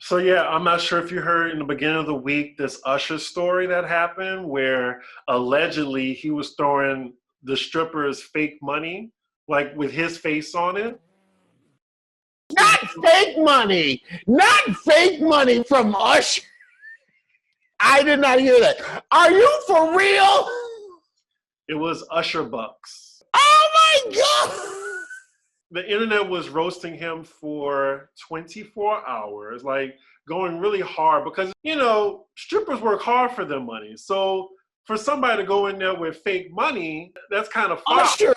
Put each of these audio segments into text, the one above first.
So yeah, I'm not sure if you heard in the beginning of the week this Usher story that happened where allegedly he was throwing the strippers fake money, like with his face on it. Not fake money. Not fake money from Usher. I did not hear that. Are you for real? It was Usher bucks. Oh my God. The internet was roasting him for 24 hours, like going really hard because, strippers work hard for their money. So for somebody to go in there with fake money, that's kind of foul. Usher,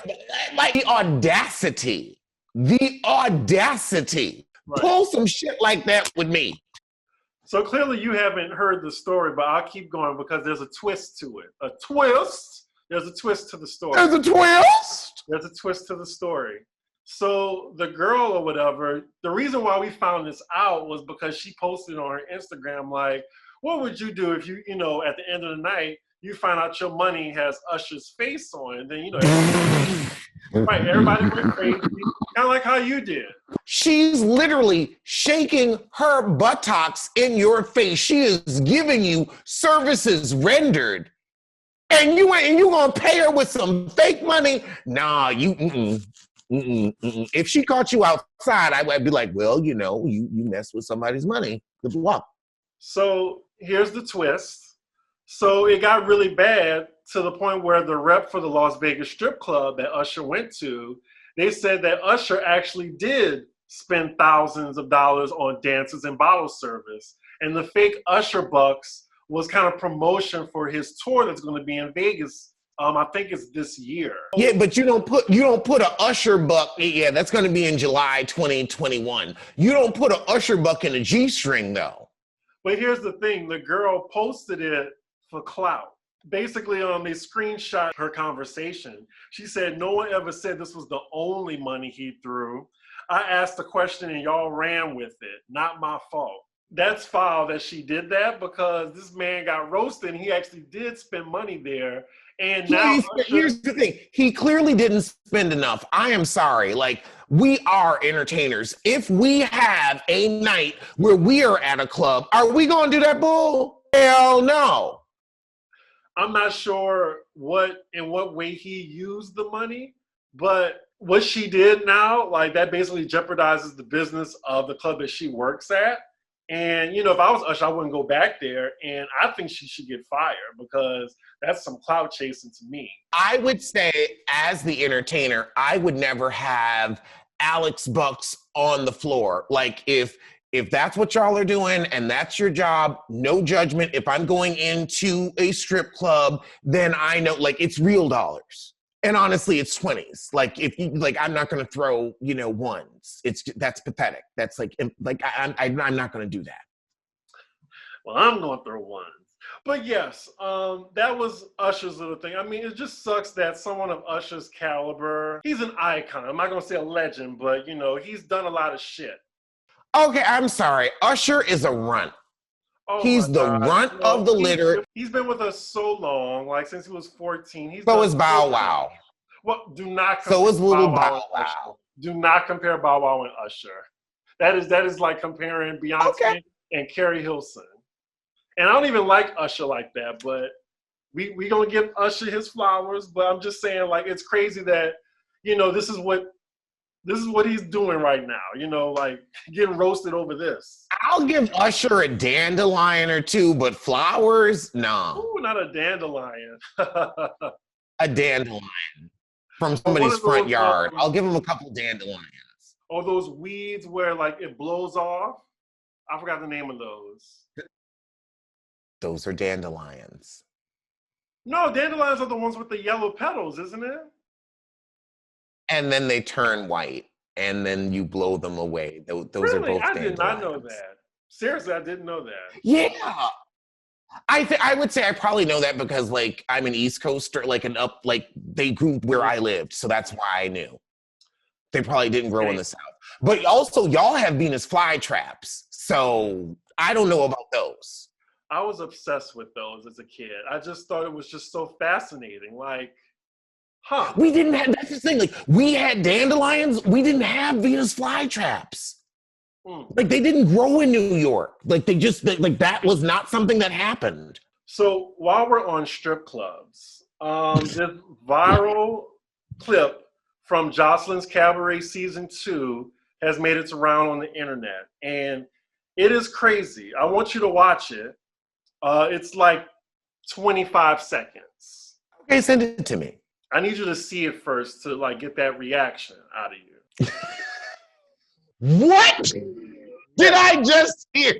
like the audacity. The audacity. Right. Pull some shit like that with me. So clearly you haven't heard the story, but I'll keep going because there's a twist to it. A twist? There's a twist to the story. There's a twist? There's a twist to the story. So the girl or whatever, the reason why we found this out was because she posted on her Instagram, like, what would you do if you at the end of the night, you find out your money has Usher's face on it? Then, everybody went crazy, kind of like how you did. She's literally shaking her buttocks in your face. She is giving you services rendered. And you gonna pay her with some fake money? Nah, If she caught you outside, I would be like, well, you messed with somebody's money. Good luck. So here's the twist. So it got really bad to the point where the rep for the Las Vegas strip club that Usher went to, they said that Usher actually did spend thousands of dollars on dances and bottle service. And the fake Usher bucks was kind of promotion for his tour that's going to be in Vegas. I think it's this year. Yeah, but you don't put a Usher buck. Yeah, that's going to be in July 2021. You don't put a Usher buck in a G-string though. But here's the thing: the girl posted it for clout. Basically, they screenshot her conversation. She said, "No one ever said this was the only money he threw. I asked the question and y'all ran with it. Not my fault." That's foul that she did that because this man got roasted and he actually did spend money there. And now here's the thing. He clearly didn't spend enough. I am sorry. Like, we are entertainers. If we have a night where we are at a club, are we going to do that bull? Hell no. I'm not sure in what way he used the money, but what she did now, like, that basically jeopardizes the business of the club that she works at. And, if I was Usher, I wouldn't go back there. And I think she should get fired because that's some clout chasing to me. I would say, as the entertainer, I would never have Alex Bucks on the floor. Like, if that's what y'all are doing and that's your job, no judgment. If I'm going into a strip club, then I know, like, it's real dollars. And honestly, it's 20s. Like, if you I'm not going to throw, ones. That's pathetic. That's I'm not going to do that. Well, I'm going to throw ones. But yes, that was Usher's little thing. I mean, it just sucks that someone of Usher's caliber, he's an icon. I'm not going to say a legend, but, he's done a lot of shit. Okay, I'm sorry. Usher is a runt. Oh, he's the runt of the litter. He's been with us so long, like since he was 14. So is Bow Wow. Well, do not compare so is little Bow Wow. Do not compare Bow Wow and Usher. That is like comparing Beyonce and Carrie Hilson. And I don't even like Usher like that, but we gonna give Usher his flowers. But I'm just saying, like, it's crazy that this is what he's doing right now, like getting roasted over this. I'll give Usher a dandelion or two, but flowers, no. Ooh, not a dandelion. A dandelion from somebody's front yard. I'll give him a couple dandelions. Or those weeds where, like, it blows off. I forgot the name of those. Those are dandelions. No, dandelions are the ones with the yellow petals, isn't it? And then they turn white, and then you blow them away. Those really? Are both dandelions. I did not know that. Seriously, I didn't know that. Yeah. I would say I probably know that because, like, I'm an East Coaster, they grew where I lived, so that's why I knew. They probably didn't grow in the South. But also, y'all have Venus flytraps, so I don't know about those. I was obsessed with those as a kid. I just thought it was just so fascinating. Like, we didn't have, that's the thing, like, we had dandelions, we didn't have Venus flytraps. Mm. Like, they didn't grow in New York. Like, like, that was not something that happened. So while we're on strip clubs, this viral clip from Jocelyn's Cabaret season 2 has made its round on the internet, and it is crazy. I want you to watch it. It's like 25 seconds. Okay, send it to me. I need you to see it first to like get that reaction out of you. What did I just hear?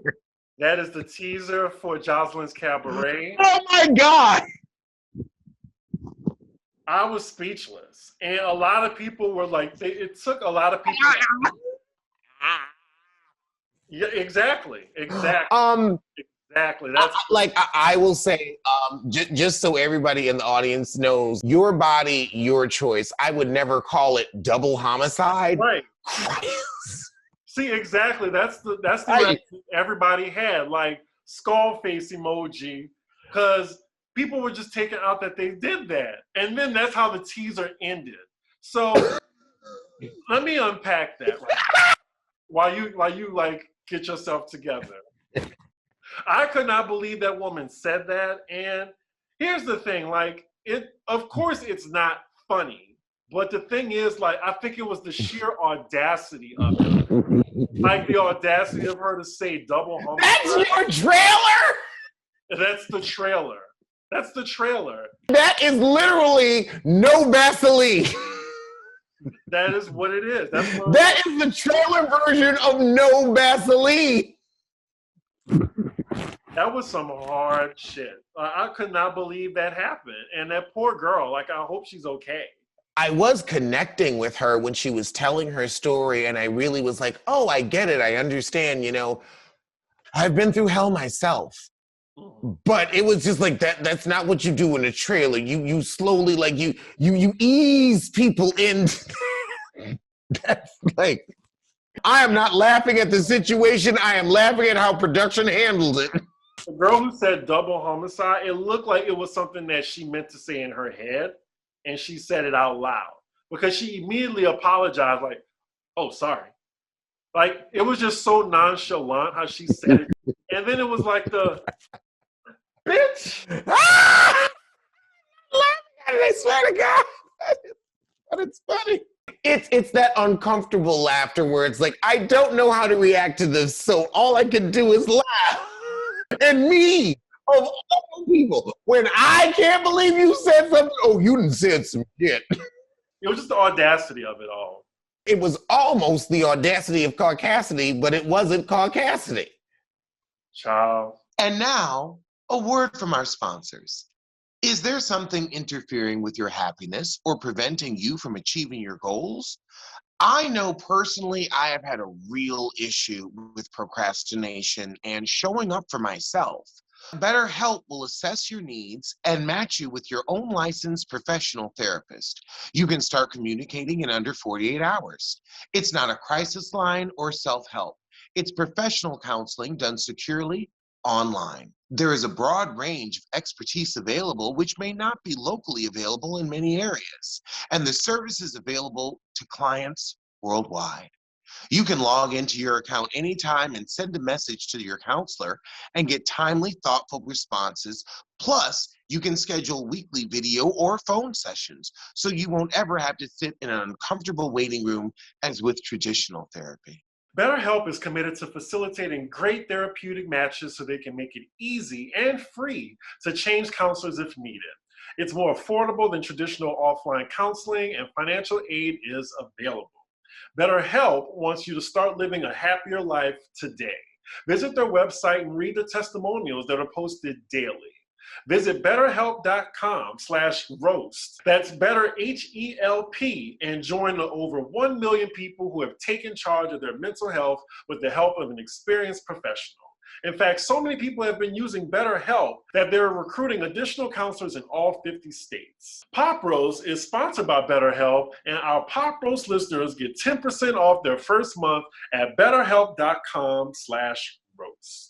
That is the teaser for Jocelyn's Cabaret. Oh my God. I was speechless. And a lot of people were like, it took a lot of people. Yeah, exactly. Exactly. That's like I will say, just so everybody in the audience knows, your body, your choice. I would never call it double homicide. right. See, exactly. That's the reaction everybody had, like skull face emoji, because people were just taking out that they did that, and then that's how the teaser ended. So let me unpack that while you like get yourself together. I could not believe that woman said that. And here's the thing, like, of course it's not funny, but the thing is, like, I think it was the sheer audacity of it. Like the audacity of her to say double homicide. That's your trailer? That's the trailer. That's the trailer. That is literally no Vaseline. That is what it is. That is the trailer version of no Vaseline. That was some hard shit. I could not believe that happened. And that poor girl, like, I hope she's okay. I was connecting with her when she was telling her story, and I really was like, oh, I get it. I understand, I've been through hell myself. But it was just like that's not what you do in a trailer. You slowly, like, you ease people in. That's like, I am not laughing at the situation. I am laughing at how production handled it. The girl who said double homicide, it looked like it was something that she meant to say in her head, and she said it out loud because she immediately apologized, like, oh, sorry. Like, it was just so nonchalant how she said it. And then it was like the, bitch. Ah! I'm laughing at it, I swear to God. But it's funny. It's that uncomfortable laughter where it's like, I don't know how to react to this, so all I can do is laugh. And me, of all people, when I can't believe you said something, oh, you done said some shit. It was just the audacity of it all. It was almost the audacity of caucasity, but it wasn't caucasity. Child. And now, a word from our sponsors. Is there something interfering with your happiness or preventing you from achieving your goals? I know personally I have had a real issue with procrastination and showing up for myself. BetterHelp will assess your needs and match you with your own licensed professional therapist. You can start communicating in under 48 hours. It's not a crisis line or self-help. It's professional counseling done securely online. There is a broad range of expertise available, which may not be locally available in many areas, and the service is available to clients worldwide. You can log into your account anytime and send a message to your counselor and get timely, thoughtful responses. Plus, you can schedule weekly video or phone sessions, so you won't ever have to sit in an uncomfortable waiting room as with traditional therapy. BetterHelp is committed to facilitating great therapeutic matches so they can make it easy and free to change counselors if needed. It's more affordable than traditional offline counseling, and financial aid is available. BetterHelp wants you to start living a happier life today. Visit their website and read the testimonials that are posted daily. Visit BetterHelp.com/roast. That's better HELP, and join the over 1 million people who have taken charge of their mental health with the help of an experienced professional. In fact, so many people have been using BetterHelp that they're recruiting additional counselors in all 50 states. Pop Roast is sponsored by BetterHelp, and our Pop Roast listeners get 10% off their first month at BetterHelp.com/roast.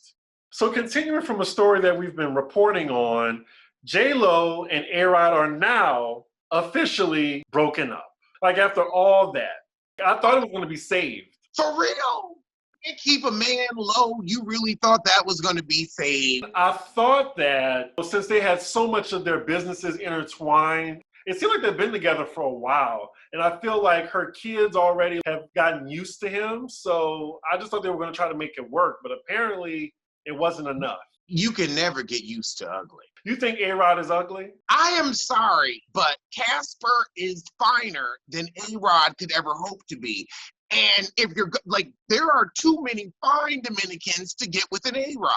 So continuing from a story that we've been reporting on, J-Lo and A-Rod are now officially broken up. Like, after all that, I thought it was going to be saved. For real? can't keep a man low. You really thought that was going to be saved? I thought that since they had so much of their businesses intertwined, it seemed like they've been together for a while. And I feel like her kids already have gotten used to him. So I just thought they were going to try to make it work. But apparently it wasn't enough. You can never get used to ugly. You think A-Rod is ugly? I am sorry, but Casper is finer than A-Rod could ever hope to be. And if you're like, there are too many fine Dominicans to get with an A-Rod.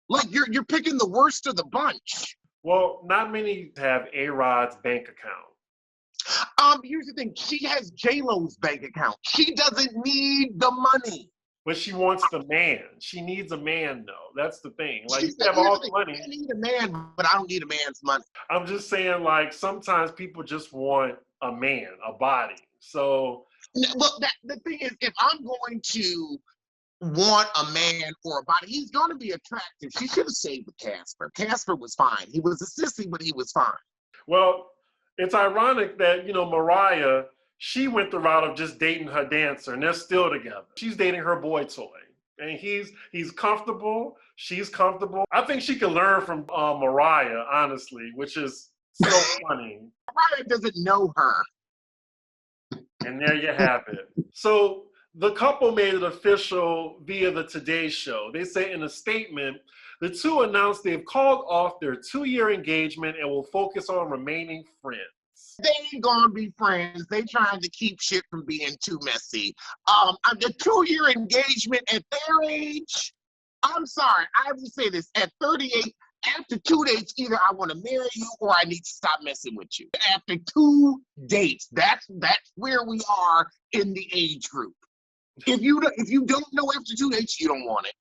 Like you're picking the worst of the bunch. Well, not many have A-Rod's bank account. Here's the thing. She has J-Lo's bank account. She doesn't need the money. But she wants the man. She needs a man, though. That's the thing. Like, She you said, have all the money. I need a man, but I don't need a man's money. I'm just saying, like, sometimes people just want a man, a body. So, Well, the thing is, if I'm going to want a man or a body, he's going to be attractive. She should have stayed with Casper. Casper was fine. He was a sissy, but he was fine. well, it's ironic that, Mariah, she went the route of just dating her dancer, and they're still together. She's dating her boy toy, and he's comfortable. She's comfortable. I think she can learn from Mariah, honestly, which is so funny. Mariah doesn't know her. And there you have it. So the couple made it official via the Today Show. They say in a statement, the two announced they've called off their 2-year engagement and will focus on remaining friends. They ain't gonna be friends. They trying to keep shit from being too messy. The 2-year engagement at their age, I'm sorry, I have to say this, at 38, after 2 dates, either I want to marry you or I need to stop messing with you. After 2 dates, that's where we are in the age group. If you don't know after 2 dates, you don't want it.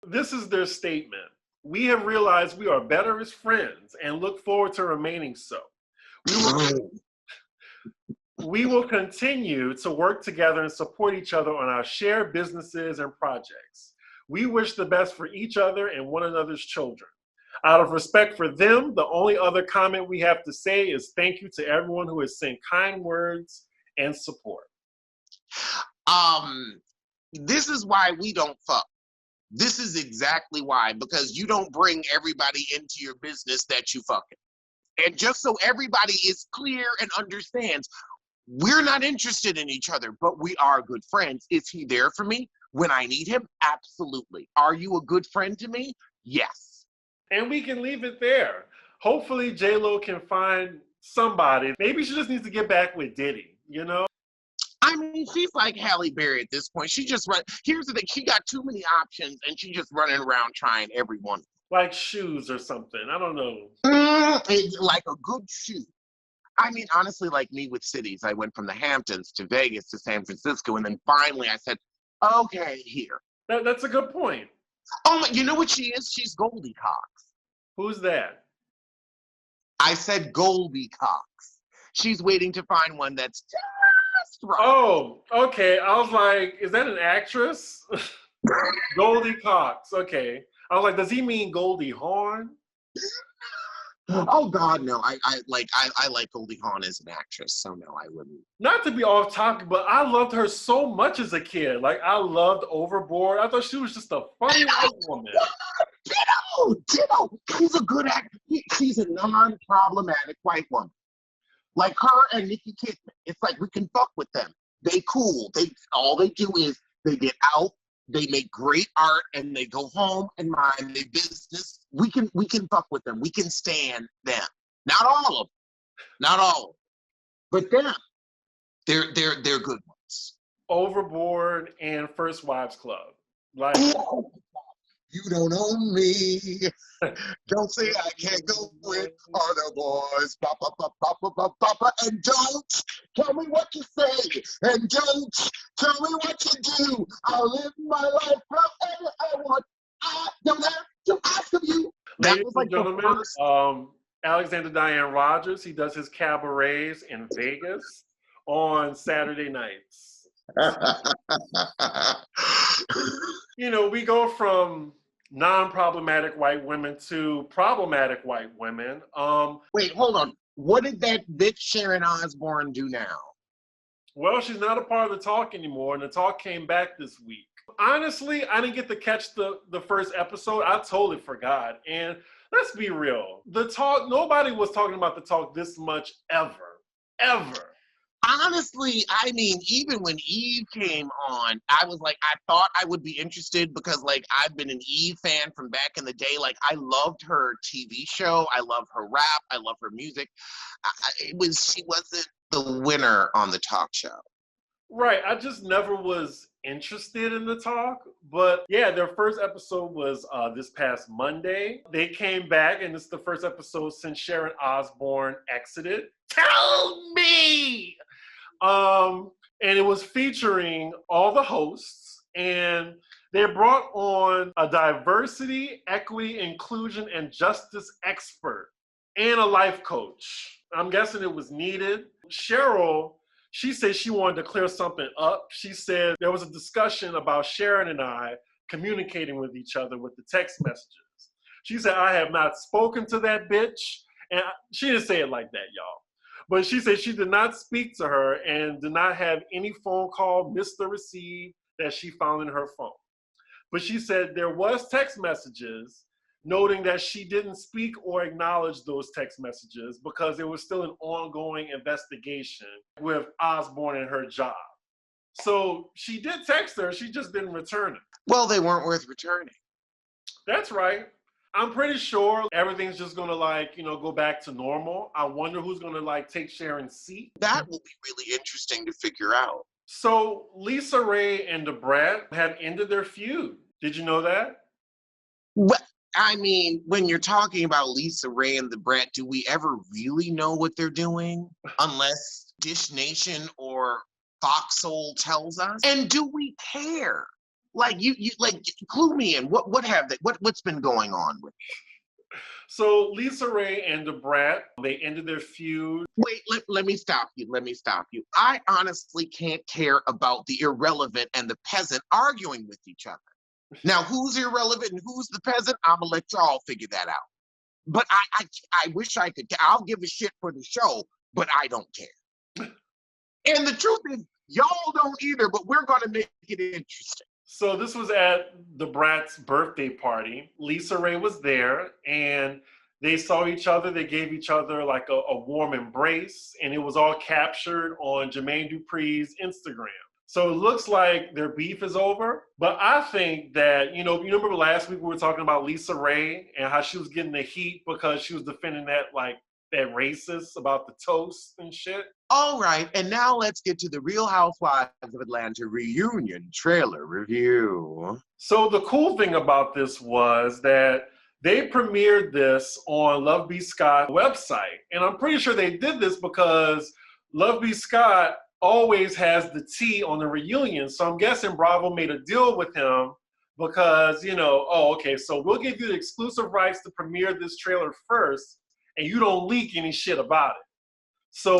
This is their statement. We have realized we are better as friends and look forward to remaining so. We will continue to work together and support each other on our shared businesses and projects. We wish the best for each other and one another's children. Out of respect for them, the only other comment we have to say is thank you to everyone who has sent kind words and support. This is why we don't fuck. This is exactly why, because you don't bring everybody into your business that you fucking. And just so everybody is clear and understands, we're not interested in each other, but we are good friends. Is he there for me when I need him? Absolutely. Are you a good friend to me? Yes. And we can leave it there. Hopefully J-Lo can find somebody. Maybe she just needs to get back with Diddy, I mean, she's like Halle Berry at this point. She just here's the thing, she got too many options and she's just running around trying every one. Like shoes or something. I don't know. Like a good shoe. I mean, honestly, like me with cities, I went from the Hamptons to Vegas to San Francisco, and then finally I said, okay, here. That's a good point. Oh, my, you know what she is? She's Goldie Cox. Who's that? I said Goldie Cox. She's waiting to find one that's just right. Oh, okay. I was like, is that an actress? Goldie Cox. Okay. I was like, does he mean Goldie Hawn? Oh God, no! I like Goldie Hawn as an actress, so no, I wouldn't. Not to be off topic, but I loved her so much as a kid. Like I loved Overboard. I thought she was just a funny white woman. Ditto. She's a good actor. She's a non-problematic white woman. Like her and Nikki Kidman. It's like we can fuck with them. They cool. All they do is they get out. They make great art and they go home and mind their business. We can fuck with them. We can stand them. Not all of them. Not all of them. But them. They're good ones. Overboard and First Wives Club. Like you don't own me. Don't say I can't go with other boys. Papa, papa, papa, papa, and don't tell me what to say. And don't tell me what to do. I'll live my life however I want. I don't have to ask of you. That was like the first. Alexander Diane Rodgers, he does his cabarets in Vegas on Saturday nights. We go from non-problematic white women to problematic white women. Wait, hold on. What did that bitch Sharon Osbourne do now? Well, she's not a part of the talk anymore, and the talk came back this week. Honestly, I didn't get to catch the first episode. I totally forgot. And let's be real. The talk, nobody was talking about the talk this much ever. Ever. Honestly, I mean, even when Eve came on, I was like, I thought I would be interested because, like, I've been an Eve fan from back in the day. Like, I loved her TV show. I love her rap. I love her music. She wasn't the winner on the talk show. Right. I just never was interested in the talk. But yeah, their first episode was this past Monday. They came back, and it's the first episode since Sharon Osbourne exited. Tell me! And it was featuring all the hosts, and they brought on a diversity, equity, inclusion, and justice expert and a life coach. I'm guessing it was needed. Cheryl, she said she wanted to clear something up. She said there was a discussion about Sharon and I communicating with each other with the text messages. She said, I have not spoken to that bitch. And she didn't say it like that, y'all. But she said she did not speak to her and did not have any phone call missed or received that she found in her phone. But she said there was text messages noting that she didn't speak or acknowledge those text messages because there was still an ongoing investigation with Osbourne and her job. So she did text her, she just didn't return it. Well, they weren't worth returning. That's right. I'm pretty sure everything's just gonna go back to normal. I wonder who's gonna take Sharon's seat. That will be really interesting to figure out. So Lisa Ray and The Brat have ended their feud. Did you know that? Well, I mean, when you're talking about Lisa Ray and The Brat, do we ever really know what they're doing? Unless Dish Nation or Foxhole tells us. And do we care? Like you clue me in. What's been going on with it? So Lisa Ray and The Brat, they ended their feud. Wait, let me stop you. I honestly can't care about the irrelevant and the peasant arguing with each other. Now, who's irrelevant and who's the peasant? I'm gonna let y'all figure that out. But I wish I could. I'll give a shit for the show, but I don't care. And the truth is, y'all don't either. But we're gonna make it interesting. So this was at The Brat's birthday party. Lisa Ray was there, and they saw each other. They gave each other like a warm embrace, and it was all captured on Jermaine Dupri's Instagram. So it looks like their beef is over. But I think that, you remember last week we were talking about Lisa Ray and how she was getting the heat because she was defending that racist about the toast and shit. All right, and now let's get to the Real Housewives of Atlanta reunion trailer review. So the cool thing about this was that they premiered this on Love B. Scott's website. And I'm pretty sure they did this because Love B. Scott always has the tea on the reunion. So I'm guessing Bravo made a deal with him because, so we'll give you the exclusive rights to premiere this trailer first, and you don't leak any shit about it. So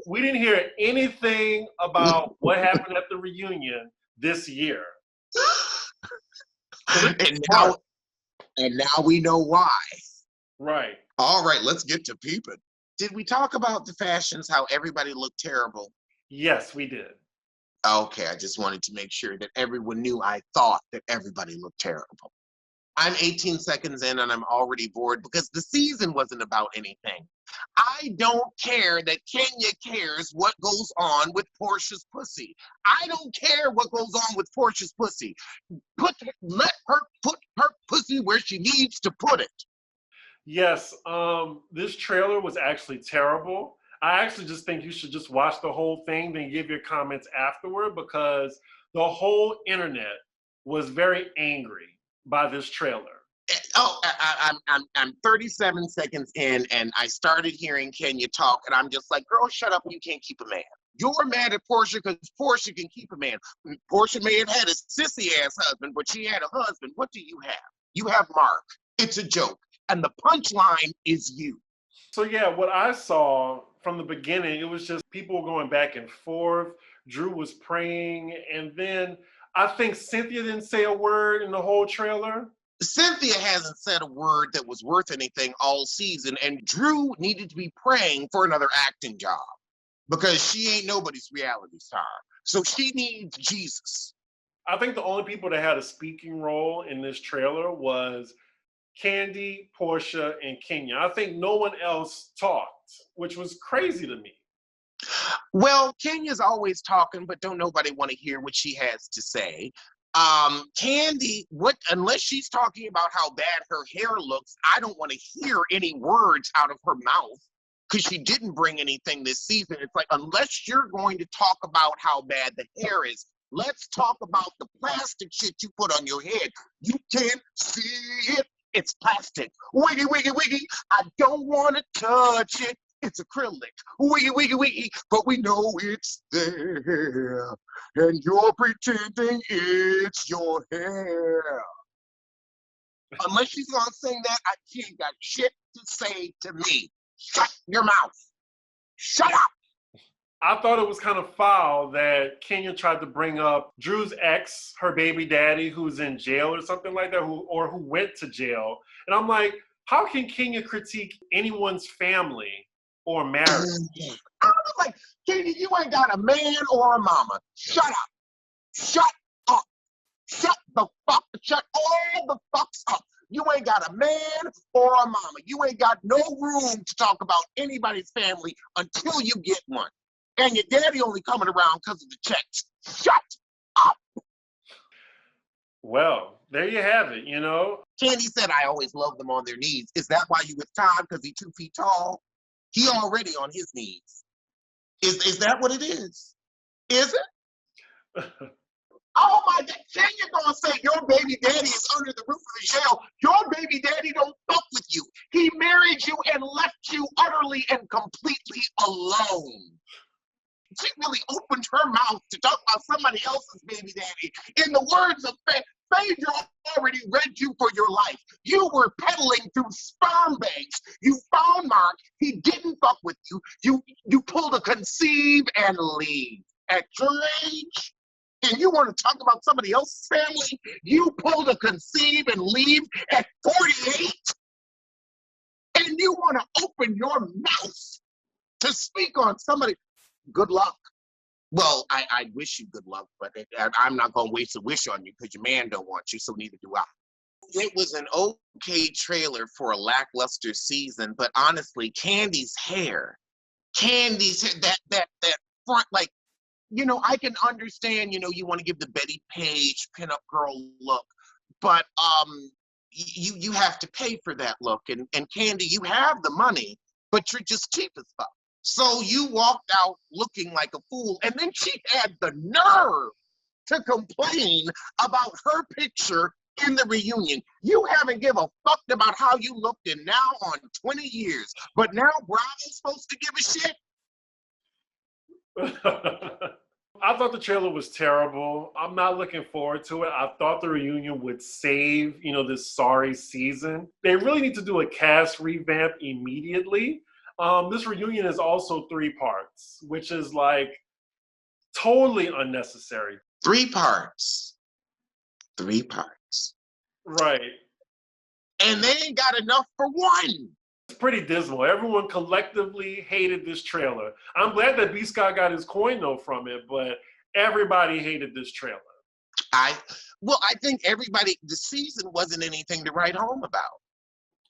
we didn't hear anything about what happened at the reunion this year. And now we know why. Right. All right, let's get to peeping. Did we talk about the fashions, how everybody looked terrible? Yes, we did. Okay, I just wanted to make sure that everyone knew I thought that everybody looked terrible. I'm 18 seconds in and I'm already bored because the season wasn't about anything. I don't care that Kenya cares what goes on with Portia's pussy. I don't care what goes on with Portia's pussy. Let her put her pussy where she needs to put it. Yes, this trailer was actually terrible. I actually just think you should just watch the whole thing, then give your comments afterward, because the whole internet was very angry by this trailer. Oh, I'm 37 seconds in, and I started hearing Kenya talk, and I'm just like, girl, shut up, you can't keep a man. You're mad at Portia because Portia can keep a man. Portia may have had a sissy-ass husband, but she had a husband. What do you have? You have Mark. It's a joke. And the punchline is you. So yeah, what I saw from the beginning, it was just people going back and forth. Drew was praying, and then I think Cynthia didn't say a word in the whole trailer. Cynthia hasn't said a word that was worth anything all season, and Drew needed to be praying for another acting job because she ain't nobody's reality star. So she needs Jesus. I think the only people that had a speaking role in this trailer was Candy, Portia, and Kenya. I think no one else talked, which was crazy to me. Well, Kenya's always talking, but don't nobody want to hear what she has to say. Candy, unless she's talking about how bad her hair looks, I don't want to hear any words out of her mouth because she didn't bring anything this season. It's like, unless you're going to talk about how bad the hair is, let's talk about the plastic shit you put on your head. You can't see it. It's plastic. Wiggy, wiggy, wiggy. I don't want to touch it. It's acrylic. Wiggy, wiggy, wiggy. But we know it's there. And you're pretending it's your hair. Unless she's going to sing that, she ain't got shit to say to me. Shut your mouth. Shut up. I thought it was kind of foul that Kenya tried to bring up Drew's ex, her baby daddy, who's in jail or something like that, who went to jail. And I'm like, how can Kenya critique anyone's family or marriage? I was like, Kenya, you ain't got a man or a mama. Shut up. Shut up. Shut the fuck. Shut all the fucks up. You ain't got a man or a mama. You ain't got no room to talk about anybody's family until you get one. And your daddy only coming around because of the checks. Shut up. Well, there you have it, you know. Candy said, I always love them on their knees. Is that why you with Todd? Because he's 2 feet tall? He already on his knees. Is that what it is? Is it? Oh my God, Kenya gonna say your baby daddy is under the roof of the jail. Your baby daddy don't fuck with you. He married you and left you utterly and completely alone. She really opened her mouth to talk about somebody else's baby daddy. In the words of Phaedra already read you for your life. You were peddling through sperm banks. You found Mark. He didn't fuck with you. You pulled a conceive and leave. At your age, and you want to talk about somebody else's family? You pulled a conceive and leave at 48? And you want to open your mouth to speak on somebody? Good luck. Well, I wish you good luck, but I'm not going to waste a wish on you because your man don't want you, so neither do I. It was an okay trailer for a lackluster season, but honestly, Candy's hair, that front, like, you know, I can understand, you know, you want to give the Betty Page pinup girl look, but you have to pay for that look. And Candy, you have the money, but you're just cheap as fuck. So you walked out looking like a fool, and then she had the nerve to complain about her picture in the reunion. You haven't given a fuck about how you looked in now on 20 years, but now Bravo's supposed to give a shit? I thought the trailer was terrible. I'm not looking forward to it. I thought the reunion would save, you know, this sorry season. They really need to do a cast revamp immediately. This reunion is also 3 parts, which is like totally unnecessary. 3 parts. 3 parts. Right. And they ain't got enough for 1. It's pretty dismal. Everyone collectively hated this trailer. I'm glad that B. Scott got his coin though from it, but everybody hated this trailer. I think the season wasn't anything to write home about.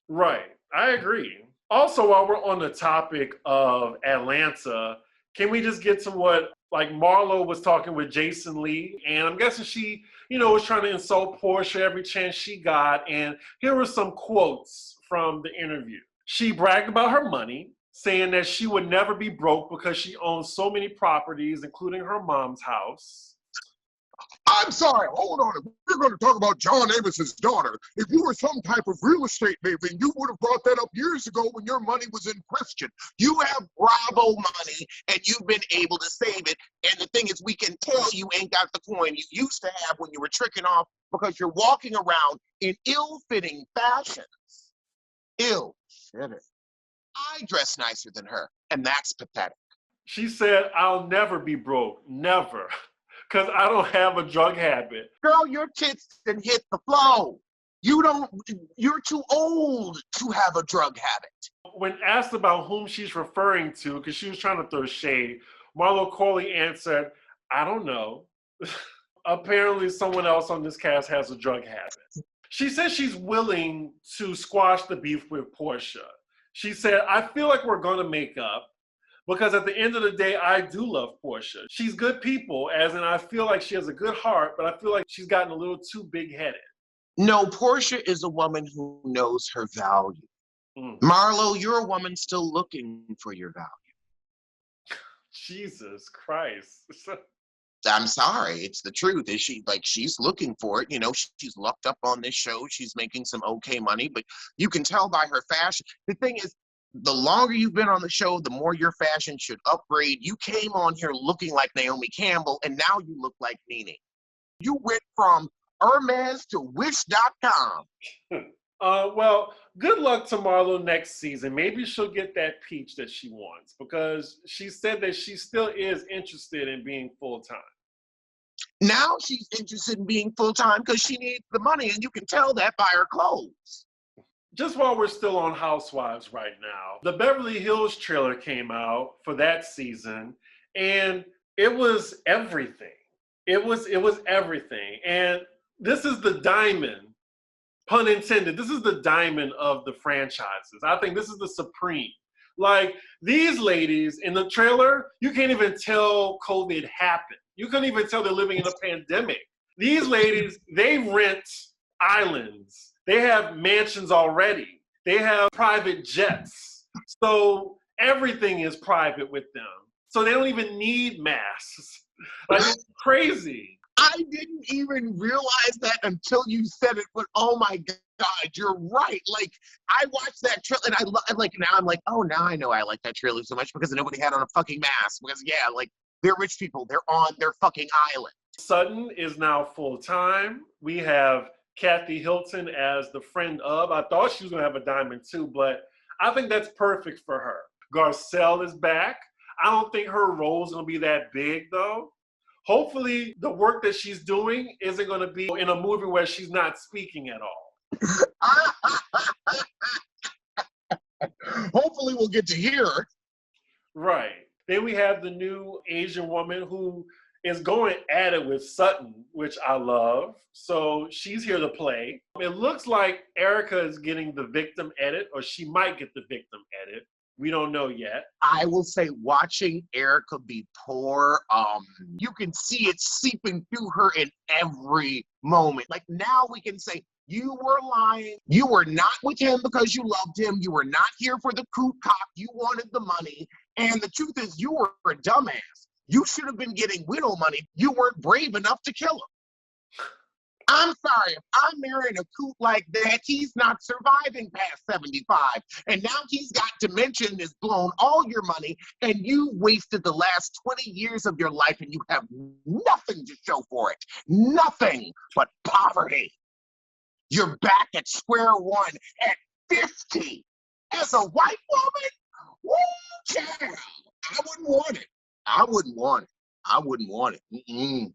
Right. I agree. Also, while we're on the topic of Atlanta, can we just get to what, like, Marlo was talking with Joseline, and I'm guessing she, you know, was trying to insult Portia every chance she got, and here were some quotes from the interview. She bragged about her money, saying that she would never be broke because she owns so many properties, including her mom's house. I'm sorry, hold on. We're going to talk about John Amos's daughter. If you were some type of real estate maven, you would have brought that up years ago when your money was in question. You have Bravo money, and you've been able to save it. And the thing is, we can tell you ain't got the coin you used to have when you were tricking off because you're walking around in ill-fitting fashions. Ill-fitting. I dress nicer than her, and that's pathetic. She said, I'll never be broke. Never. Because I don't have a drug habit. Girl, your tits done hit the flow. You're too old to have a drug habit. When asked about whom she's referring to, because she was trying to throw shade, Marlo Corley answered, I don't know. Apparently someone else on this cast has a drug habit. She says she's willing to squash the beef with Portia. She said, I feel like we're gonna make up because at the end of the day, I do love Portia. She's good people, as in I feel like she has a good heart, but I feel like she's gotten a little too big-headed. No, Portia is a woman who knows her value. Marlo, you're a woman still looking for your value. Jesus Christ. I'm sorry, it's the truth. Is she like she's looking for it? You know, she's locked up on this show. She's making some okay money, but you can tell by her fashion. The thing is, the longer you've been on the show, the more your fashion should upgrade. You came on here looking like Naomi Campbell, and now you look like Nene. You went from Hermes to Wish.com. Well, good luck to Marlo next season. Maybe she'll get that peach that she wants because she said that she still is interested in being full-time. Now she's interested in being full-time because she needs the money, and you can tell that by her clothes. Just while we're still on Housewives right now, the Beverly Hills trailer came out for that season, and it was everything. It was everything. And this is the diamond, pun intended, this is the diamond of the franchises. I think this is the supreme. Like, these ladies in the trailer, you can't even tell COVID happened. You couldn't even tell they're living in a pandemic. These ladies, they rent islands. They have mansions already. They have private jets. So everything is private with them. So they don't even need masks. Like, it's crazy. I didn't even realize that until you said it, but oh my God, you're right. Like, I watched that trailer and now I'm like, oh, now I know I like that trailer so much because nobody had on a fucking mask. Because yeah, like, they're rich people. They're on their fucking island. Sutton is now full-time. We have Kathy Hilton as the friend of. I thought she was going to have a diamond too, but I think that's perfect for her. Garcelle is back. I don't think her role is going to be that big though. Hopefully the work that she's doing isn't going to be in a movie where she's not speaking at all. Hopefully we'll get to hear her. Right. Then we have the new Asian woman who is going at it with Sutton, which I love. So she's here to play. It looks like Erica is getting the victim edit, or she might get the victim edit. We don't know yet. I will say, watching Erica be poor, you can see it seeping through her in every moment. Like, now we can say, you were lying. You were not with him because you loved him. You were not here for the coup cock. You wanted the money. And the truth is, you were a dumbass. You should have been getting widow money. You weren't brave enough to kill him. I'm sorry, if I'm marrying a coot like that, he's not surviving past 75. And now he's got dementia and has blown all your money, and you wasted the last 20 years of your life, and you have nothing to show for it. Nothing but poverty. You're back at square one at 50. As a white woman, woo, child, I wouldn't want it. I wouldn't want it. I wouldn't want it. Mm-mm.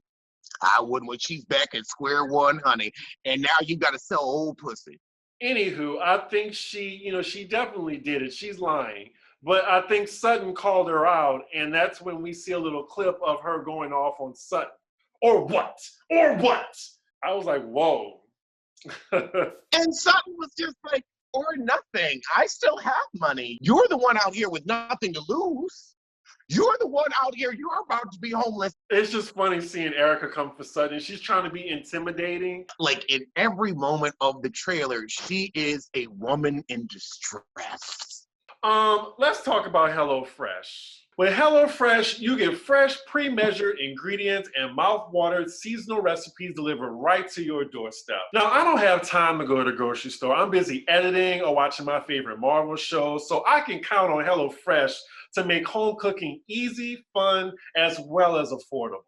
I wouldn't when she's back at square one, honey. And now you got to sell old pussy. Anywho, I think she definitely did it. She's lying. But I think Sutton called her out, and that's when we see a little clip of her going off on Sutton. Or what? Or what? I was like, whoa. And Sutton was just like, or nothing. I still have money. You're the one out here with nothing to lose. You're the one out here. You're about to be homeless. It's just funny seeing Erica come for Sutton. She's trying to be intimidating. Like, in every moment of the trailer, she is a woman in distress. Let's talk about HelloFresh. With HelloFresh, you get fresh, pre-measured ingredients and mouth-watered seasonal recipes delivered right to your doorstep. Now, I don't have time to go to the grocery store. I'm busy editing or watching my favorite Marvel shows, so I can count on HelloFresh to make home cooking easy, fun, as well as affordable.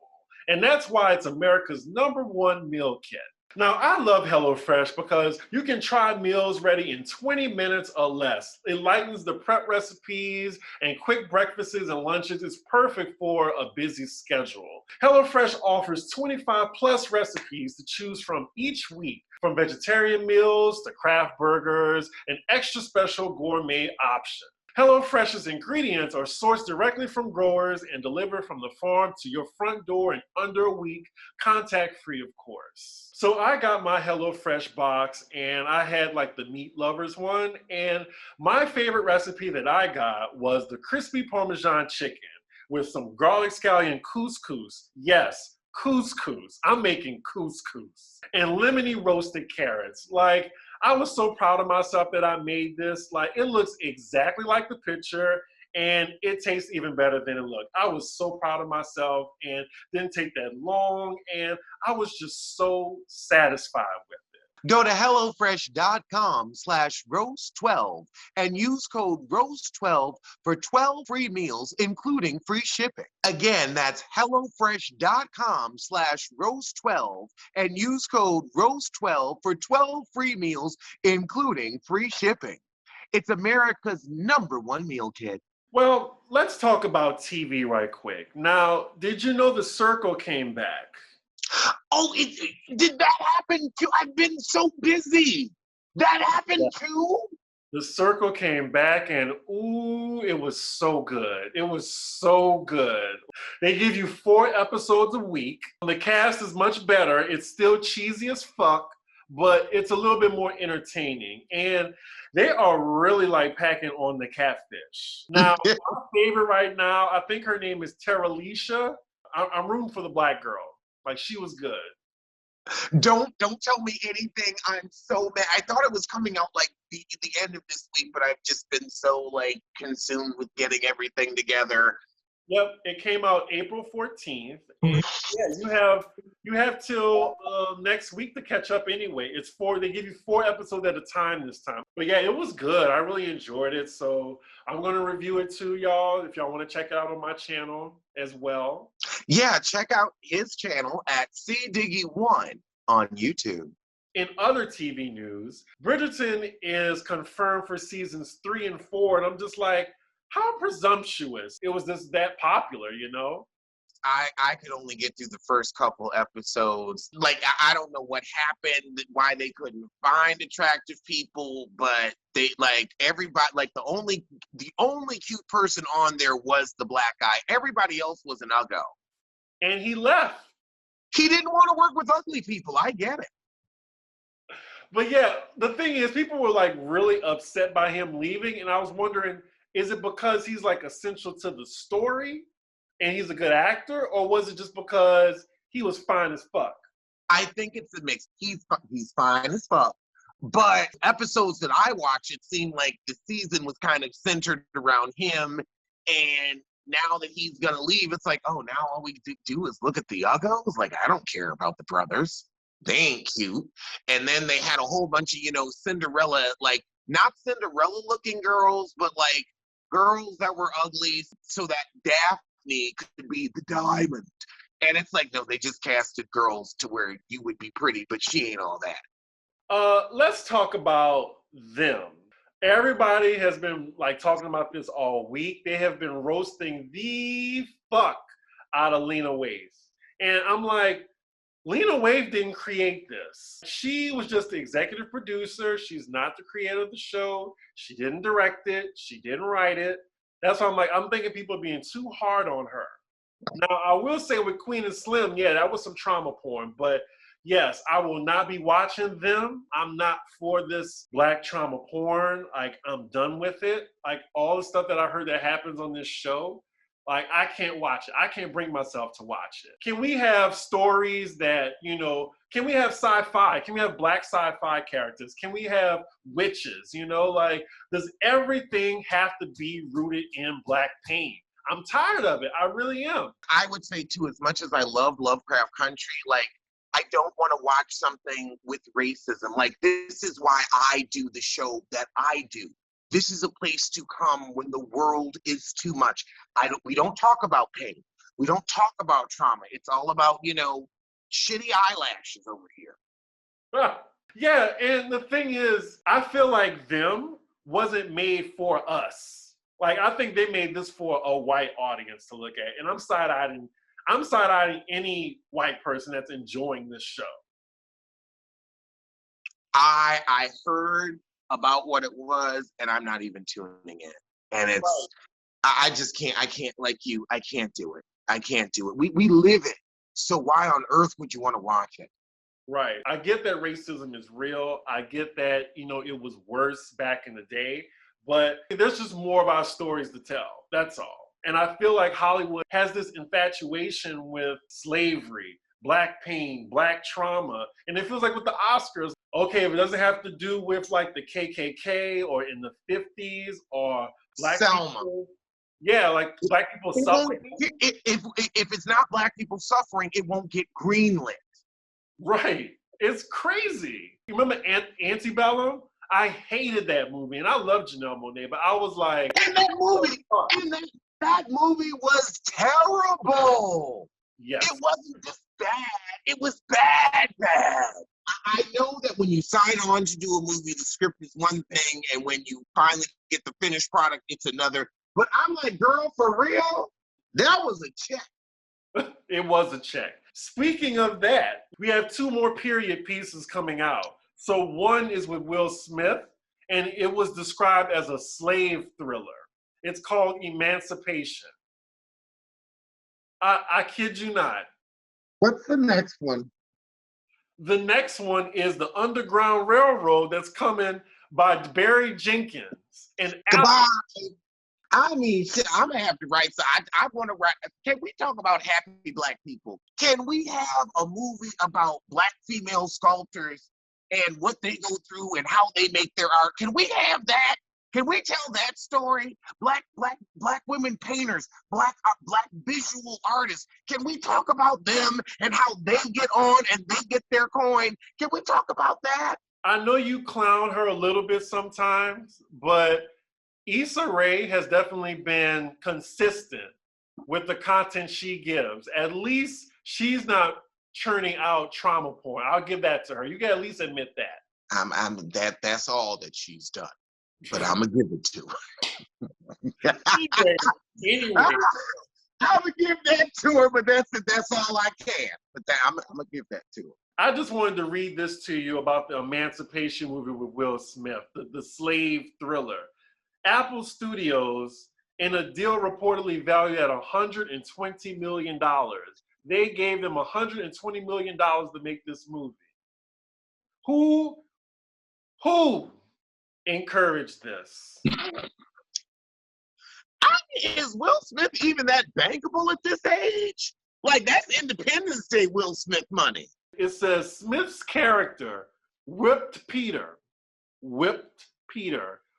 And that's why it's America's #1 meal kit. Now, I love HelloFresh because you can try meals ready in 20 minutes or less. It lightens the prep recipes and quick breakfasts and lunches. It's perfect for a busy schedule. HelloFresh offers 25 plus recipes to choose from each week, from vegetarian meals to craft burgers and extra special gourmet options. HelloFresh's ingredients are sourced directly from growers and delivered from the farm to your front door in under a week, contact-free, of course. So I got my HelloFresh box, and I had like the meat lovers one, and my favorite recipe that I got was the crispy Parmesan chicken with some garlic scallion couscous. Yes, couscous. I'm making couscous. And lemony roasted carrots. Like, I was so proud of myself that I made this. Like, it looks exactly like the picture, and it tastes even better than it looked. I was so proud of myself, and didn't take that long, and I was just so satisfied with it. Go to HelloFresh.com/roast12 and use code ROAST12 for 12 free meals, including free shipping. Again, that's HelloFresh.com/roast12 and use code ROAST12 for 12 free meals, including free shipping. It's America's #1 meal kit. Well, let's talk about TV right quick. Now, did you know The Circle came back? Oh, did that happen too? I've been so busy. That happened too? The Circle came back, and ooh, it was so good. It was so good. They give you 4 episodes a week. The cast is much better. It's still cheesy as fuck, but it's a little bit more entertaining. And they are really like packing on the catfish. Now, my favorite right now, I think her name is Terralisha. I'm rooting for the black girl. Like, she was good. Don't tell me anything. I'm so mad. I thought it was coming out like the end of this week, but I've just been so like consumed with getting everything together. Yep, it came out April 14th. And yeah, you have till next week to catch up anyway. They give you 4 episodes at a time this time. But yeah, it was good. I really enjoyed it. So I'm gonna review it too, y'all, if y'all want to check it out on my channel as well. Yeah, check out his channel at cdiggy1 on YouTube. In other TV news, Bridgerton is confirmed for seasons 3 and 4, and I'm just like, how presumptuous. It was just that popular, you know? I could only get through the first couple episodes. Like, I don't know what happened, why they couldn't find attractive people, but they like everybody, like the only cute person on there was the black guy. Everybody else was an uggo. And he left. He didn't want to work with ugly people. I get it. But yeah, the thing is, people were like really upset by him leaving, and I was wondering, is it because he's like essential to the story and he's a good actor, or was it just because he was fine as fuck? I think it's a mix. He's fine as fuck. But episodes that I watch, it seemed like the season was kind of centered around him. And now that he's going to leave, it's like, oh, now all we do is look at the uggos? Like, I don't care about the brothers. They ain't cute. And then they had a whole bunch of, Cinderella, like, not Cinderella-looking girls, but, like, girls that were ugly so that Daphne could be the diamond. And it's like, no, they just casted girls to where you would be pretty, but she ain't all that. Let's talk about them. Everybody has been like talking about this all week. They have been roasting the fuck out of Lena Waithe. And I'm like, Lena Waithe didn't create this. She was just the executive producer. She's not the creator of the show. She didn't direct it. She didn't write it. That's why I'm thinking people are being too hard on her. Now, I will say with Queen and Slim, yeah, that was some trauma porn. But yes, I will not be watching them. I'm not for this black trauma porn. Like, I'm done with it. Like, all the stuff that I heard that happens on this show, like, I can't watch it. I can't bring myself to watch it. Can we have stories that, can we have sci-fi? Can we have black sci-fi characters? Can we have witches? Like, does everything have to be rooted in black pain? I'm tired of it. I really am. I would say, too, as much as I love Lovecraft Country, like, I don't want to watch something with racism. Like, this is why I do the show that I do. This is a place to come when the world is too much. We don't talk about pain. We don't talk about trauma. It's all about, shitty eyelashes over here. Yeah, and the thing is, I feel like them wasn't made for us. Like, I think they made this for a white audience to look at. And I'm side-eyeing any white person that's enjoying this show. I heard about what it was, and I'm not even tuning in. And I just can't, like you, I can't do it. I can't do it. We live it. So why on earth would you want to watch it? Right. I get that racism is real. I get that, it was worse back in the day, but there's just more of our stories to tell. That's all. And I feel like Hollywood has this infatuation with slavery, Black pain, Black trauma. And it feels like with the Oscars, okay, if it doesn't have to do with like the KKK or in the 50s or Black Selma. people. Yeah, like Black people suffering. If it's not Black people suffering, it won't get greenlit. Right. It's crazy. You remember Antebellum? I hated that movie, and I love Janelle Monáe, but I was like... And that movie was terrible. Yes. It wasn't just bad. It was bad. I know that when you sign on to do a movie, the script is one thing, and when you finally get the finished product, it's another. But I'm like, girl, for real? That was a check. It was a check. Speaking of that, we have 2 more period pieces coming out. So one is with Will Smith, and it was described as a slave thriller. It's called Emancipation. I kid you not. What's the next one? The next one is the Underground Railroad that's coming by Barry Jenkins. And Goodbye. I mean, shit, I'm gonna have to write. So I want to write. Can we talk about happy Black people? Can we have a movie about Black female sculptors and what they go through and how they make their art? Can we have that? Can we tell that story? Black women painters, black visual artists. Can we talk about them and how they get on and they get their coin? Can we talk about that? I know you clown her a little bit sometimes, but Issa Rae has definitely been consistent with the content she gives. At least she's not churning out trauma porn. I'll give that to her. You can at least admit that. That's all that she's done. But I'm gonna give it to her. Anyway. I'm gonna give that to her, but that's all I can. But I'm gonna give that to her. I just wanted to read this to you about the Emancipation movie with Will Smith, the slave thriller. Apple Studios, in a deal reportedly valued at $120 million, they gave them $120 million to make this movie. Who encouraged this? Is Will Smith even that bankable at this age? Like, that's Independence Day Will Smith money. It says Smith's character, Whipped Peter,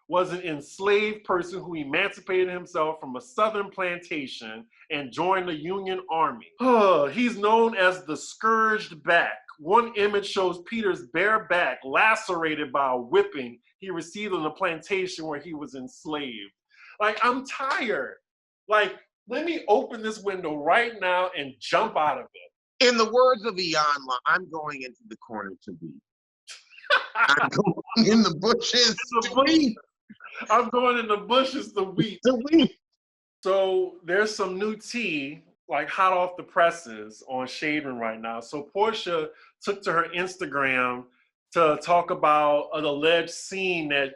was an enslaved person who emancipated himself from a southern plantation and joined the Union Army. He's known as the Scourged Back. One image shows Peter's bare back lacerated by a whipping he received on the plantation where he was enslaved. Like, I'm tired. Like, let me open this window right now and jump out of it. In the words of Iyanla, I'm going into the corner to weep. I'm going in the bushes to weep. I'm going in the bushes to weep. So there's some new tea, like hot off the presses on Shade Room right now. So Portia took to her Instagram to talk about an alleged scene that,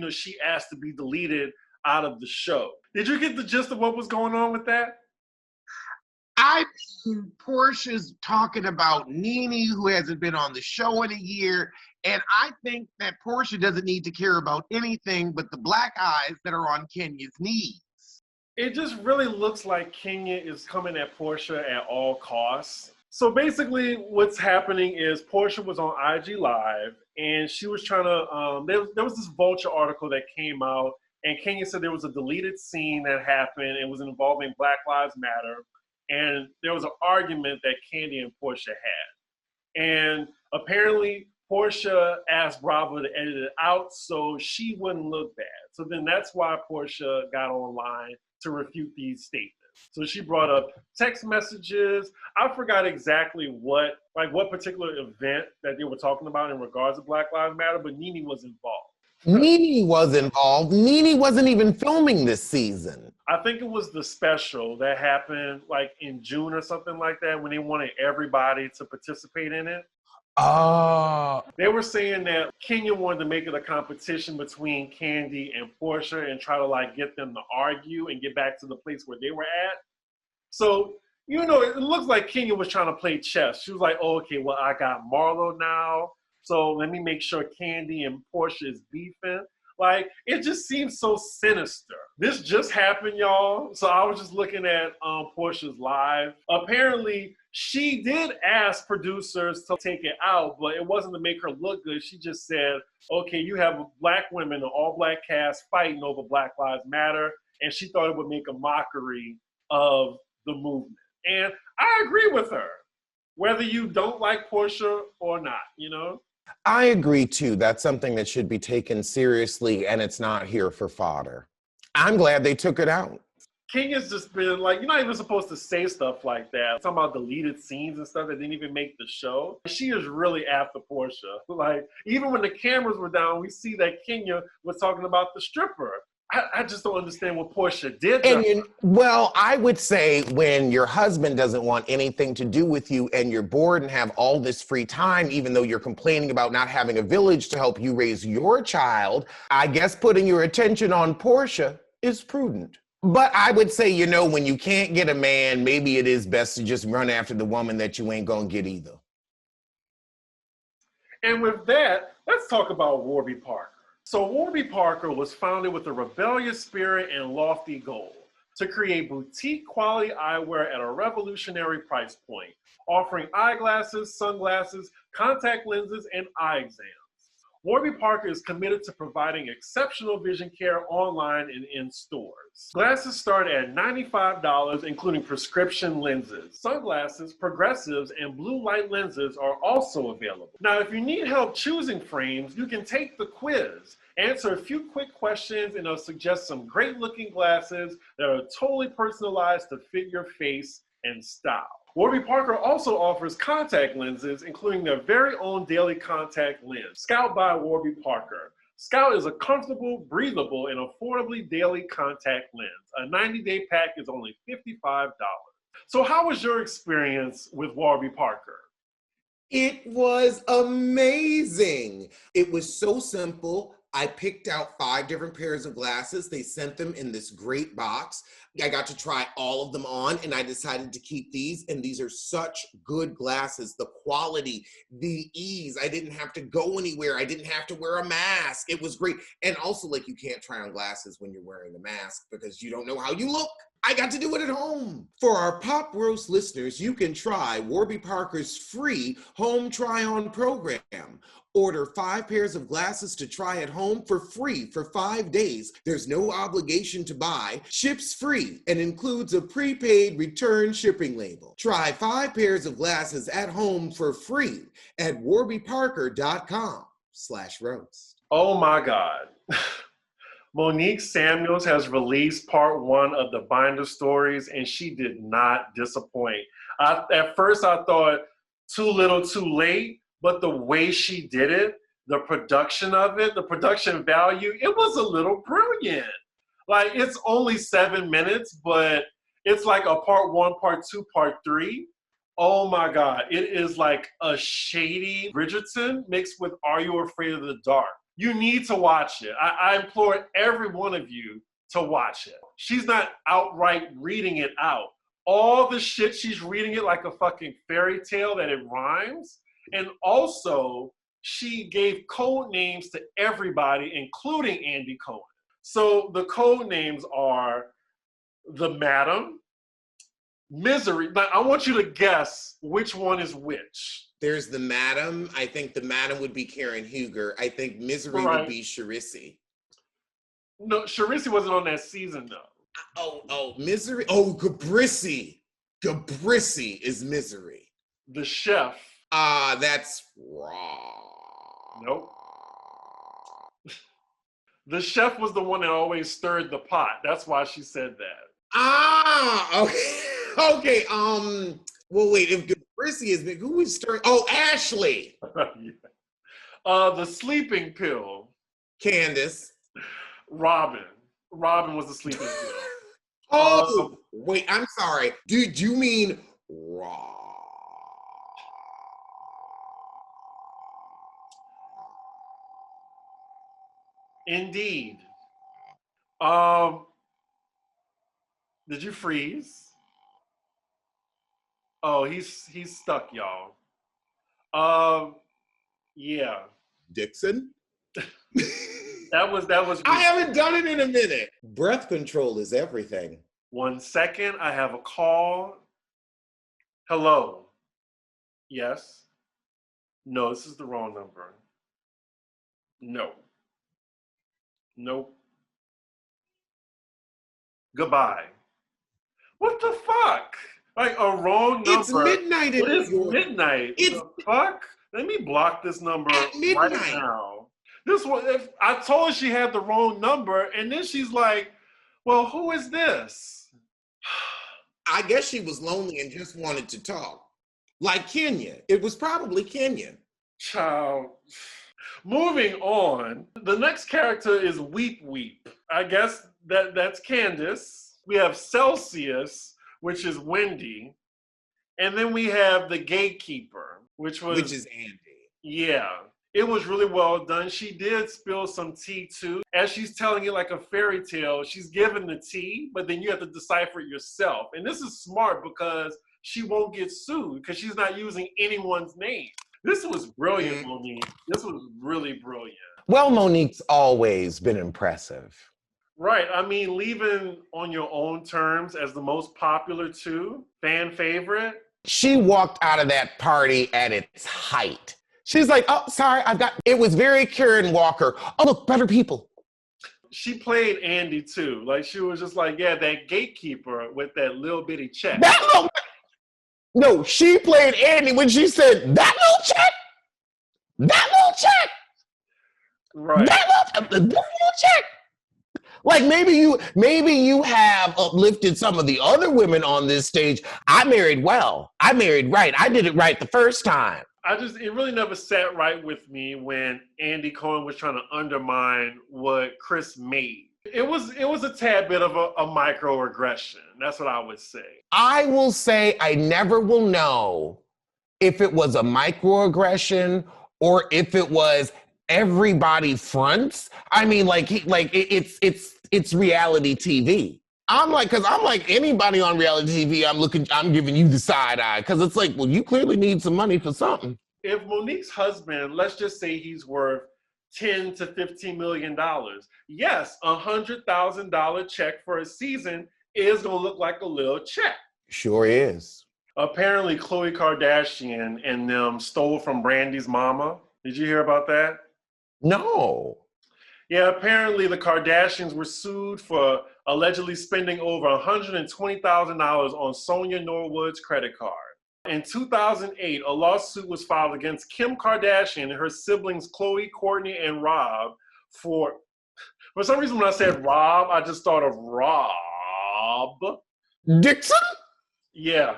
she asked to be deleted out of the show. Did you get the gist of what was going on with that? Portia's talking about Nene, who hasn't been on the show in a year, and I think that Portia doesn't need to care about anything but the black eyes that are on Kenya's knees. It just really looks like Kenya is coming at Portia at all costs. So basically what's happening is Portia was on IG Live, and she was trying to, there was this Vulture article that came out, and Kenya said there was a deleted scene that happened. It was involving Black Lives Matter. And there was an argument that Candy and Portia had. And apparently Portia asked Bravo to edit it out so she wouldn't look bad. So then that's why Portia got online to refute these statements. So she brought up text messages. I forgot exactly what particular event that they were talking about in regards to Black Lives Matter, but Nene was involved. Nene was involved. Nene wasn't even filming this season. I think it was the special that happened like in June or something like that when they wanted everybody to participate in it. Oh. They were saying that Kenya wanted to make it a competition between Candy and Portia and try to like get them to argue and get back to the place where they were at. So, you know, it looks like Kenya was trying to play chess. She was like, oh, okay, well, I got Marlo now, so let me make sure Candy and Portia is beefing. Like, it just seems so sinister. This just happened, y'all. So I was just looking at Portia's live. Apparently, she did ask producers to take it out, but it wasn't to make her look good. She just said, okay, you have black women, an all-black cast fighting over Black Lives Matter, and she thought it would make a mockery of the movement. And I agree with her, whether you don't like Portia or not, you know? I agree too. That's something that should be taken seriously, and it's not here for fodder. I'm glad they took it out. Kenya's just been like, you're not even supposed to say stuff like that. Talking about deleted scenes and stuff that didn't even make the show. She is really after Portia. Like, even when the cameras were down, we see that Kenya was talking about the stripper. I just don't understand what Portia did. Well, I would say when your husband doesn't want anything to do with you and you're bored and have all this free time, even though you're complaining about not having a village to help you raise your child, I guess putting your attention on Portia is prudent. But I would say, you know, when you can't get a man, maybe it is best to just run after the woman that you ain't gonna get either. And with that, let's talk about Warby Parker. So Warby Parker was founded with a rebellious spirit and lofty goal to create boutique quality eyewear at a revolutionary price point, offering eyeglasses, sunglasses, contact lenses, and eye exams. Warby Parker is committed to providing exceptional vision care online and in stores. Glasses start at $95, including prescription lenses. Sunglasses, progressives, and blue light lenses are also available. Now, if you need help choosing frames, you can take the quiz. Answer a few quick questions and it'll suggest some great looking glasses that are totally personalized to fit your face and style. Warby Parker also offers contact lenses, including their very own daily contact lens, Scout by Warby Parker. Scout is a comfortable, breathable, and affordably daily contact lens. A 90-day pack is only $55. So how was your experience with Warby Parker? It was amazing. It was so simple. I picked out 5 different pairs of glasses. They sent them in this great box. I got to try all of them on and I decided to keep these. And these are such good glasses. The quality, the ease. I didn't have to go anywhere. I didn't have to wear a mask. It was great. And also, like, you can't try on glasses when you're wearing a mask because you don't know how you look. I got to do it at home. For our Pop Roast listeners, you can try Warby Parker's free home try-on program. Order 5 pairs of glasses to try at home for free for 5 days. There's no obligation to buy, ships free, and includes a prepaid return shipping label. Try 5 pairs of glasses at home for free at warbyparker.com/roast. Oh my God. Monique Samuels has released part 1 of the Binder stories, and she did not disappoint. At first, I thought too little, too late, but the way she did it, the production of it, the production value, it was a little brilliant. Like, it's only 7 minutes, but it's like a part 1, part 2, part 3. Oh my God, it is like a shady Bridgerton mixed with Are You Afraid of the Dark? You need to watch it. I implore every one of you to watch it. She's not outright reading it out. All the shit, she's reading it like a fucking fairy tale that it rhymes. And also, she gave code names to everybody, including Andy Cohen. So the code names are the Madam, Misery. Now, I want you to guess which one is which. There's the Madam. I think the Madam would be Karen Huger. I think Misery would be Charisse. No, Charisse wasn't on that season, though. Oh, Misery. Oh, Gabrisi. Gabrisi is Misery. The chef. That's wrong. Nope. The chef was the one that always stirred the pot. That's why she said that. Okay. Well, wait, if Gabrisi is big, who is stirring? Oh, Ashley. Yeah. The sleeping pill. Candace. Robin. Robin was the sleeping pill. Wait, I'm sorry. Dude, you mean Raw? Indeed. Did you freeze? Oh, he's stuck, y'all. Yeah. Dixon? That was. I haven't done it in a minute. Breath control is everything. 1 second. I have a call. Hello. Yes. No, this is the wrong number. No. Nope. Goodbye. What the fuck? Like a wrong number. It's midnight in It is New York. midnight. It's the fuck? Let me block this number at midnight. right now. This one, if I told her she had the wrong number, and then she's like, "Well, who is this?" I guess she was lonely and just wanted to talk. Like Kenya. It was probably Kenya. Child. Moving on. The next character is Weep Weep. I guess that's Candace. We have Celsius, which is Wendy. And then we have the gatekeeper, which is Andy. Yeah. It was really well done. She did spill some tea too. As she's telling it like a fairy tale, she's giving the tea, but then you have to decipher it yourself. And this is smart because she won't get sued because she's not using anyone's name. This was brilliant, Monique. This was really brilliant. Well, Monique's always been impressive. Right. I mean, leaving on your own terms as the most popular too, fan favorite. She walked out of that party at its height. She's like, oh, sorry, it was very Karen Walker. Oh, look, better people. She played Andy too. Like she was just like, yeah, that gatekeeper with that little bitty check. No, she played Andy when she said, that little check. Right. That little check. Like maybe you have uplifted some of the other women on this stage. I married well. I married right. I did it right the first time. It really never sat right with me when Andy Cohen was trying to undermine what Chris made. It was a tad bit of a microaggression. That's what I would say. I will say I never will know if it was a microaggression or if it was everybody fronts. I mean, it's reality TV. I'm like anybody on reality TV, I'm giving you the side eye because it's like, well, you clearly need some money for something. If Monique's husband, let's just say he's worth $10 to $15 million, yes, $100,000 check for a season is gonna look like a little check. Sure is. Apparently, Khloe Kardashian and them stole from Brandy's mama. Did you hear about that? No. Yeah, apparently the Kardashians were sued for allegedly spending over $120,000 on Sonia Norwood's credit card. In 2008, a lawsuit was filed against Kim Kardashian and her siblings Khloe, Kourtney, and Rob for some reason when I said Rob, I just thought of Rob. Dixon? Yeah.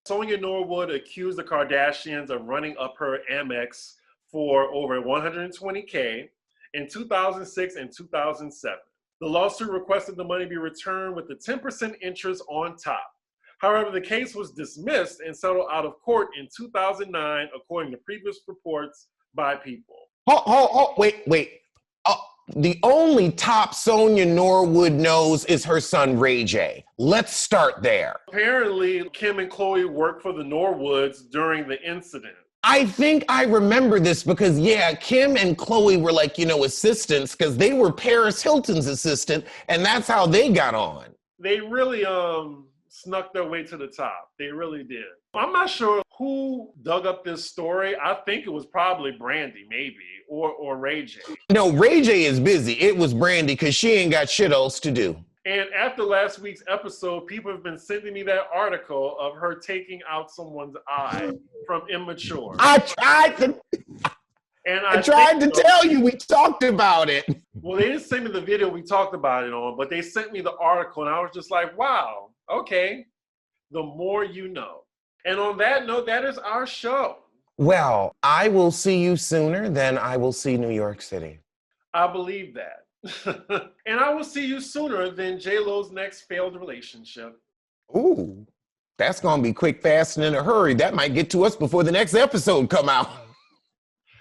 Sonia Norwood accused the Kardashians of running up her Amex for over $120K in 2006 and 2007. The lawsuit requested the money be returned with the 10% interest on top. However, the case was dismissed and settled out of court in 2009, according to previous reports by People. Wait. The only top Sonia Norwood knows is her son, Ray J. Let's start there. Apparently, Kim and Khloe worked for the Norwoods during the incident. I think I remember this because, yeah, Kim and Khloe were like, assistants because they were Paris Hilton's assistant, and that's how they got on. They really snuck their way to the top. They really did. I'm not sure who dug up this story. I think it was probably Brandy, maybe, or Ray J. No, Ray J is busy. It was Brandy because she ain't got shit else to do. And after last week's episode, people have been sending me that article of her taking out someone's eye from Immature. I tried to tell you we talked about it. Well, they didn't send me the video we talked about it on, but they sent me the article, and I was just like, wow, okay, the more you know. And on that note, that is our show. Well, I will see you sooner than I will see New York City. I believe that. And I will see you sooner than J-Lo's next failed relationship. Ooh, that's going to be quick, fast, and in a hurry. That might get to us before the next episode come out.